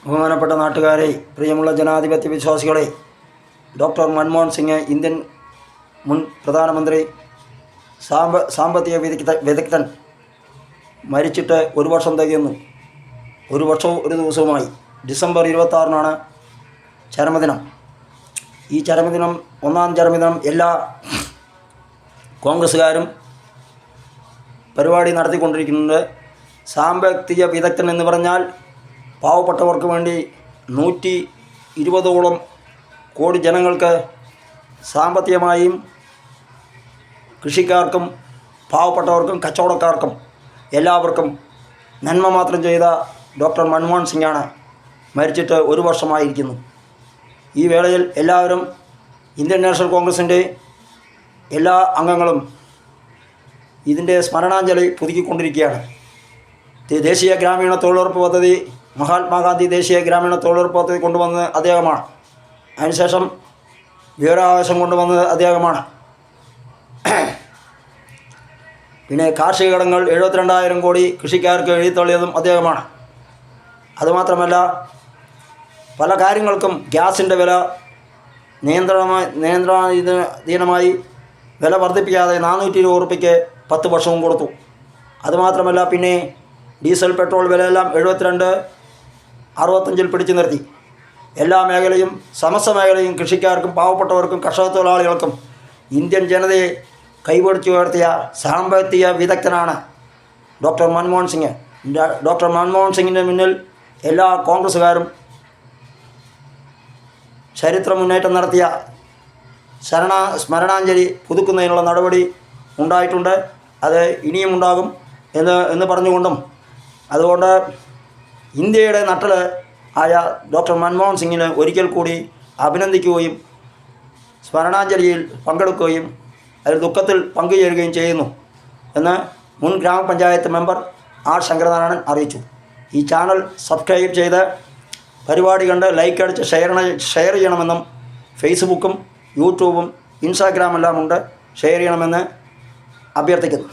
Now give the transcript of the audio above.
ബഹുമാനപ്പെട്ട നാട്ടുകാരെ, പ്രിയമുള്ള ജനാധിപത്യ വിശ്വാസികളെ, ഡോക്ടർ മൻമോഹൻ സിംഗ്, ഇന്ത്യൻ മുൻ പ്രധാനമന്ത്രി, സാമ്പത്തിക വിദഗ്ധൻ, മരിച്ചിട്ട് ഒരു വർഷം തികയുന്നു. ഒരു വർഷവും ഒരു ദിവസവുമായി. ഡിസംബർ 26-നാണ് ചരമദിനം. ഈ ചരമദിനം, ഒന്നാം ചരമദിനം എല്ലാ കോൺഗ്രസ്സുകാരും പരിപാടി നടത്തിക്കൊണ്ടിരിക്കുന്നുണ്ട്. സാമ്പത്തിക വിദഗ്ധൻ എന്ന് പറഞ്ഞാൽ പാവപ്പെട്ടവർക്ക് വേണ്ടി 120ഓളം കോടി ജനങ്ങൾക്ക് സാമ്പത്തികമായും കൃഷിക്കാർക്കും പാവപ്പെട്ടവർക്കും കച്ചവടക്കാർക്കും എല്ലാവർക്കും നന്മ മാത്രം ചെയ്ത ഡോക്ടർ മൻമോഹൻ സിംഗാണ് മരിച്ചിട്ട് ഒരു വർഷമായിരിക്കുന്നു. ഈ വേളയിൽ എല്ലാവരും ഇന്ത്യൻ നാഷണൽ കോൺഗ്രസിൻ്റെ എല്ലാ അംഗങ്ങളും ഇതിൻ്റെ സ്മരണാഞ്ജലി പുതുക്കിക്കൊണ്ടിരിക്കുകയാണ്. ദേശീയ ഗ്രാമീണ തൊഴിലുറപ്പ് പദ്ധതി, മഹാത്മാഗാന്ധി ദേശീയ ഗ്രാമീണ തൊഴിലുറപ്പ് പദ്ധതി കൊണ്ടുവന്നത് അദ്ദേഹമാണ്. അതിനുശേഷം വിവരാവകാശം കൊണ്ടുവന്നത് അദ്ദേഹമാണ്. പിന്നെ കാർഷിക കടങ്ങൾ 72,000 കോടി കൃഷിക്കാർക്ക് എഴുതിത്തള്ളിയതും അദ്ദേഹമാണ്. അതുമാത്രമല്ല, പല കാര്യങ്ങൾക്കും ഗ്യാസിൻ്റെ വില നിയന്ത്രണാധീനമായി വില വർദ്ധിപ്പിക്കാതെ 420 രൂപയ്ക്ക് 10 വർഷവും കൊടുത്തു. അതുമാത്രമല്ല, പിന്നെ ഡീസൽ പെട്രോൾ വിലയെല്ലാം 72-65 പിടിച്ചു നിർത്തി. എല്ലാ മേഖലയും, സമസ്ത മേഖലയും, കൃഷിക്കാർക്കും പാവപ്പെട്ടവർക്കും കർഷക തൊഴിലാളികൾക്കും ഇന്ത്യൻ ജനതയെ കൈപിടിച്ച് ഉയർത്തിയ സാമ്പത്തിക വിദഗ്ധനാണ് ഡോക്ടർ മൻമോഹൻ സിംഗ്. ഡോക്ടർ മൻമോഹൻ സിംഗിൻ്റെ മുന്നിൽ എല്ലാ കോൺഗ്രസ്സുകാരും ചരിത്ര മുന്നേറ്റം നടത്തിയ സ്മരണാഞ്ജലി പുതുക്കുന്നതിനുള്ള നടപടി ഉണ്ടായിട്ടുണ്ട്. അത് ഇനിയും ഉണ്ടാകും എന്ന് പറഞ്ഞുകൊണ്ടും, അതുകൊണ്ട് ഇന്ത്യയുടെ നട്ടൽ ആയ ഡോക്ടർ മൻമോഹൻ സിംഗിന് ഒരിക്കൽ കൂടി അഭിനന്ദിക്കുകയും സ്മരണാഞ്ജലിയിൽ പങ്കെടുക്കുകയും അതിൽ ദുഃഖത്തിൽ പങ്കുചേരുകയും ചെയ്യുന്നു എന്ന് മുൻ ഗ്രാമപഞ്ചായത്ത് മെമ്പർ ആർ ശങ്കരനാരായണൻ അറിയിച്ചു. ഈ ചാനൽ സബ്സ്ക്രൈബ് ചെയ്ത് പരിപാടി കണ്ട് ലൈക്ക് അടിച്ച് ഷെയർ ചെയ്യണമെന്നും, ഫേസ്ബുക്കും യൂട്യൂബും ഇൻസ്റ്റാഗ്രാമെല്ലാം ഉണ്ട്, ഷെയർ ചെയ്യണമെന്ന് അഭ്യർത്ഥിക്കുന്നു.